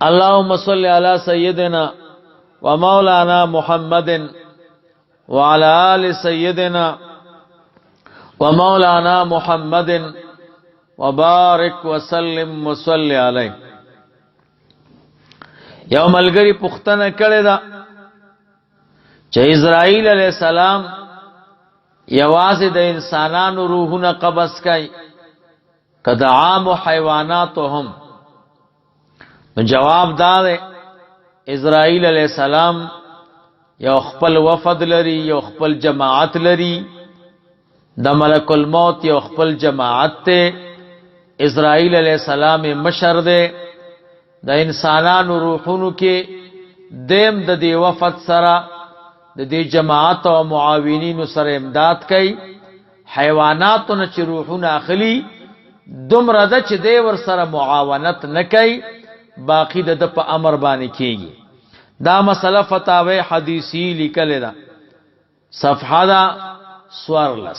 اللهم صل على سيدنا ومولانا محمد وعلى آل سيدنا ومولانا محمد وبارك وسلم وصل علیه. یو ملګری پوښتنه کړې ده چې اسرائیل علیہ السلام یوازې د انسانانو روحونه قبض کوي کدا عام حیواناتو هم؟ جواب دا ده اسرائیل علیہ السلام یو خپل وفد لري، یو خپل جماعت لري، د ملک الموت یو خپل جماعت ته. اسرائیل علیہ السلام مشر ده د انسانانو روحونو کې، دیم د دې وفد سره د دې جماعت او معاونینو سره امداد کوي. حیواناتو نه چې روحونه اخلي دومره ده چې دی ور سره معاونت نه کوي، باقی د په امر باندې کیږي. دا مسله فتاوی حدیثی لیکل ده، صفحه دا 14.